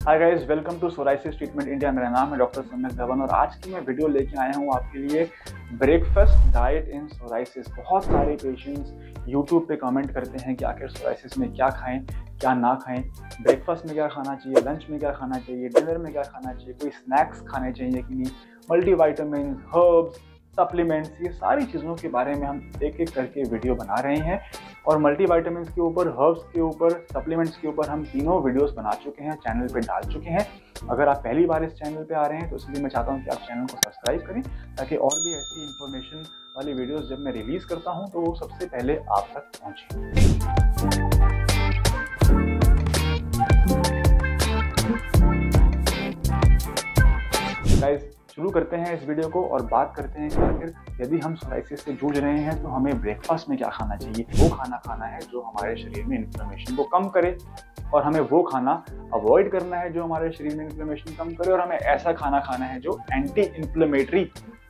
Hi guys, welcome to psoriasis treatment India. मेरा नाम है डॉक्टर सम्यक धवन और आज की मैं वीडियो लेके आया हूँ आपके लिए ब्रेकफास्ट डाइट इन सोराइसिस। बहुत सारे पेशेंट्स यूट्यूब पे कमेंट करते हैं कि आखिर सोराइसिस में क्या खाएं क्या ना खाएं, ब्रेकफास्ट में क्या खाना चाहिए, लंच में क्या खाना चाहिए, डिनर में क्या खाना चाहिए, कोई स्नैक्स खाने चाहिए कि नहीं, मल्टीविटामिन, हर्ब्स, सप्लीमेंट्स, ये सारी चीज़ों के बारे में हम एक एक करके वीडियो बना रहे हैं। और मल्टीविटामिन्स के ऊपर, हर्ब्स के ऊपर, सप्लीमेंट्स के ऊपर हम तीनों वीडियोस बना चुके हैं, चैनल पे डाल चुके हैं। अगर आप पहली बार इस चैनल पे आ रहे हैं तो इसलिए मैं चाहता हूं कि आप चैनल को सब्सक्राइब करें ताकि और भी ऐसी इंफॉर्मेशन वाली वीडियोस जब मैं रिलीज करता हूं तो वो सबसे पहले आप तक पहुंचे। गाइस, शुरू करते हैं इस वीडियो को और बात करते हैं कि आखिर यदि हम सोराइसिस से जूझ रहे हैं तो हमें ब्रेकफास्ट में क्या खाना चाहिए। वो खाना खाना है जो हमारे शरीर में इन्फ्लेमेशन को कम करे और हमें वो खाना अवॉइड करना है जो हमारे शरीर में इन्फ्लेमेशन कम करे, और हमें ऐसा खाना खाना है जो एंटी इन्फ्लेमेटरी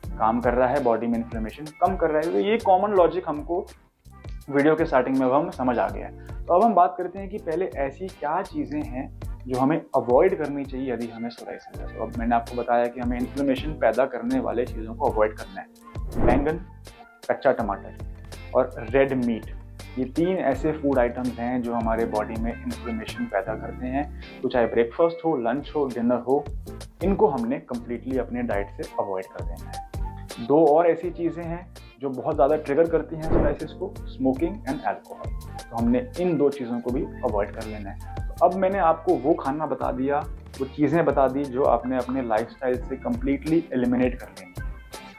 काम कर रहा है, बॉडी में इन्फ्लेमेशन कम कर रहा है। तो ये कॉमन लॉजिक हमको वीडियो के स्टार्टिंग में अब हम समझ आ गया है। तो अब हम बात करते हैं कि पहले ऐसी क्या चीज़ें हैं जो हमें अवॉइड करनी चाहिए यदि हमें सोराइसिस है। तो अब मैंने आपको बताया कि हमें इन्फ्लेमेशन पैदा करने वाले चीज़ों को अवॉइड करना है। बैंगन, कच्चा टमाटर और रेड मीट, ये तीन ऐसे फूड आइटम्स हैं जो हमारे बॉडी में इन्फ्लेमेशन पैदा करते हैं। तो चाहे ब्रेकफास्ट हो, लंच हो, डिनर हो, इनको हमने कम्प्लीटली अपने डाइट से अवॉइड कर देना है। दो और ऐसी चीज़ें हैं जो बहुत ज़्यादा ट्रिगर करती हैं सोराइसिस को, स्मोकिंग एंड अल्कोहल। तो हमने इन दो चीज़ों को भी अवॉइड कर लेना है। अब मैंने आपको वो खाना बता दिया, वो चीज़ें बता दी जो आपने अपने लाइफस्टाइल से कम्प्लीटली एलिमिनेट कर लेनी।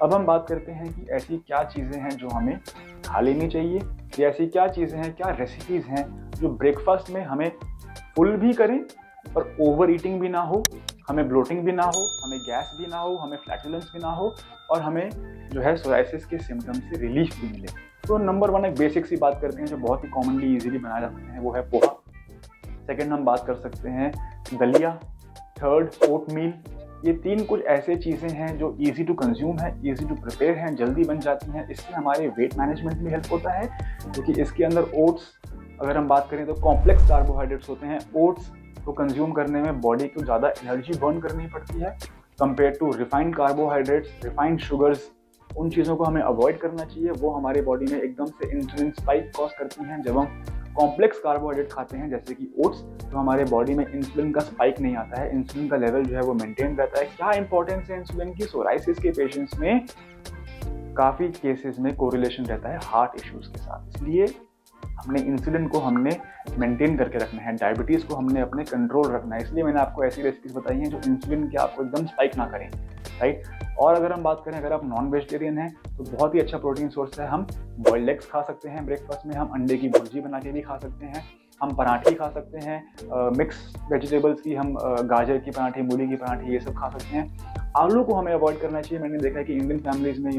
अब हम बात करते हैं कि ऐसी क्या चीज़ें हैं जो हमें खा लेनी चाहिए, या ऐसी क्या चीज़ें हैं, क्या रेसिपीज़ हैं जो ब्रेकफास्ट में हमें फुल भी करें और ओवर ईटिंग भी ना हो, हमें ब्लोटिंग भी ना हो, हमें गैस भी ना हो, हमें फ्लैटुलेंस भी ना हो, और हमें जो है सोराइसिस के सिम्टम्स से रिलीफ भी मिले। तो नंबर वन, एक बेसिक सी बात करते हैं जो बहुत ही कॉमनली ईजिली बनाए जा सकते हैं, वो है पोहा। सेकेंड, हम बात कर सकते हैं दलिया। थर्ड, ओट मील। ये तीन कुछ ऐसे चीज़ें हैं जो इजी टू कंज्यूम है, इजी टू प्रिपेयर हैं, जल्दी बन जाती हैं। इससे हमारे वेट मैनेजमेंट में हेल्प होता है क्योंकि इसके अंदर ओट्स, अगर हम बात करें तो कॉम्प्लेक्स कार्बोहाइड्रेट्स होते हैं। ओट्स को कंज्यूम करने में बॉडी को ज़्यादा एनर्जी बर्न करनी पड़ती है compare to refined carbohydrates, refined sugars. उन चीज़ों को हमें अवॉइड करना चाहिए। वो हमारे बॉडी में एकदम से इंसुलिन स्पाइक कॉज करती हैं। जब हम कॉम्प्लेक्स कार्बोहाइड्रेट खाते हैं जैसे कि ओट्स, तो हमारे बॉडी में इंसुलिन का स्पाइक नहीं आता है, इंसुलिन का लेवल जो है वो मेंटेन रहता है। क्या इंपॉर्टेंस है इंसुलिन की? सोराइसिस के पेशेंट्स में काफ़ी केसेस में कोरिलेशन रहता है हार्ट इश्यूज के साथ, इसलिए हमने इंसुलिन को मेंटेन करके रखना है, डायबिटीज़ को हमने अपने कंट्रोल रखना है। इसलिए मैंने आपको ऐसी रेसिपीज बताई हैं जो इंसुलिन के आपको एकदम स्पाइक ना करें, राइट। और अगर हम बात करें, अगर आप नॉन वेजिटेरियन हैं तो बहुत ही अच्छा प्रोटीन सोर्स है। हम बॉइल्ड एग्स खा सकते हैं ब्रेकफास्ट में, हम अंडे की भुर्जी बना के भी खा सकते हैं, हम पराठे खा सकते हैं, मिक्स वेजिटेबल्स की, हम गाजर की पराठे, मूली की पराठे, ये सब खा सकते हैं। आलू को हमें अवॉइड करना चाहिए। मैंने देखा है कि इंडियन फैमिलीज़ में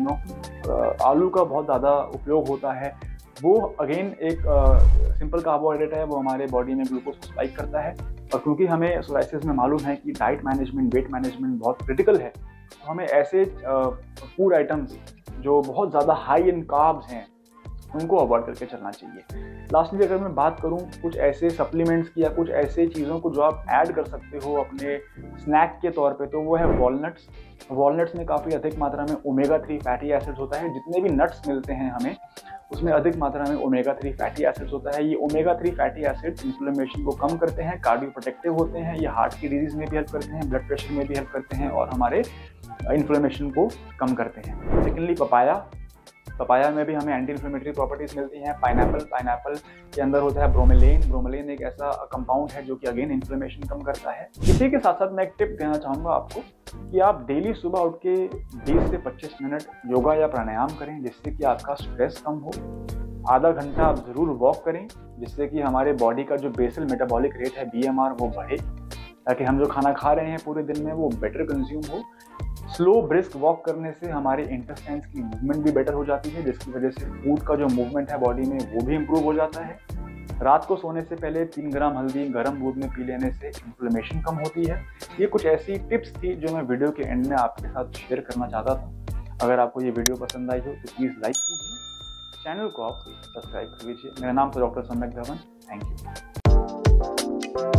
आलू का बहुत ज़्यादा उपयोग होता है। वो अगेन एक सिंपल कार्बोहाइड्रेट है, वो हमारे बॉडी में ग्लूकोज को स्पाइक करता है। और क्योंकि हमें सोराइसिस में मालूम है कि डाइट मैनेजमेंट, वेट मैनेजमेंट बहुत क्रिटिकल है, तो हमें ऐसे फूड आइटम्स जो बहुत ज़्यादा हाई इन कार्ब्स हैं उनको अवॉइड करके चलना चाहिए। लास्टली अगर मैं बात करूं कुछ ऐसे सप्लीमेंट्स की या कुछ ऐसे चीज़ों को जो आप ऐड कर सकते हो अपने स्नैक के तौर पे, तो वो है वॉलनट्स। वॉलनट्स में काफ़ी अधिक मात्रा में ओमेगा 3 फैटी एसिड्स होता है। जितने भी नट्स मिलते हैं हमें उसमें अधिक मात्रा में ओमेगा 3 फैटी एसिड्स होता है। ये ओमेगा 3 फैटी एसिड इन्फ्लेमेशन को कम करते हैं, कार्डियो प्रोटेक्टिव होते हैं, ये हार्ट की डिजीज़ में भी हेल्प करते हैं, ब्लड प्रेशर में भी हेल्प करते हैं और हमारे इन्फ्लेमेशन को कम करते हैं। सेकेंडली, पपाया में भी हमें एंटी इन्फ्लेमेटरी प्रॉपर्टीज मिलती हैं। पाइनएप्पल के अंदर होता है ब्रोमेलेन एक ऐसा कंपाउंड है जो कि अगेन इन्फ्लेमेशन कम करता है। इसी के साथ साथ मैं एक टिप देना चाहूँगा आपको कि आप डेली सुबह उठ के 20 से 25 मिनट योगा या प्राणायाम करें जिससे कि आपका स्ट्रेस कम हो। आधा घंटा आप ज़रूर वॉक करें जिससे कि हमारे बॉडी का जो बेसल मेटाबॉलिक रेट है, BMR, वो बढ़े, ताकि हम जो खाना खा रहे हैं पूरे दिन में वो बेटर कंज्यूम हो। स्लो ब्रिस्क वॉक करने से हमारे इंटेस्टाइन्स की मूवमेंट भी बेटर हो जाती है, जिसकी वजह से फूड का जो मूवमेंट है बॉडी में वो भी इम्प्रूव हो जाता है। रात को सोने से पहले 3 ग्राम हल्दी गर्म दूध में पी लेने से इन्फ्लेमेशन कम होती है। ये कुछ ऐसी टिप्स थी जो मैं वीडियो के एंड में आपके साथ शेयर करना चाहता था। अगर आपको ये वीडियो पसंद आई हो तो प्लीज़ लाइक कीजिए, चैनल को आप सब्सक्राइब कर लीजिए। मेरा नाम है डॉक्टर सम्यक धवन। Thank you.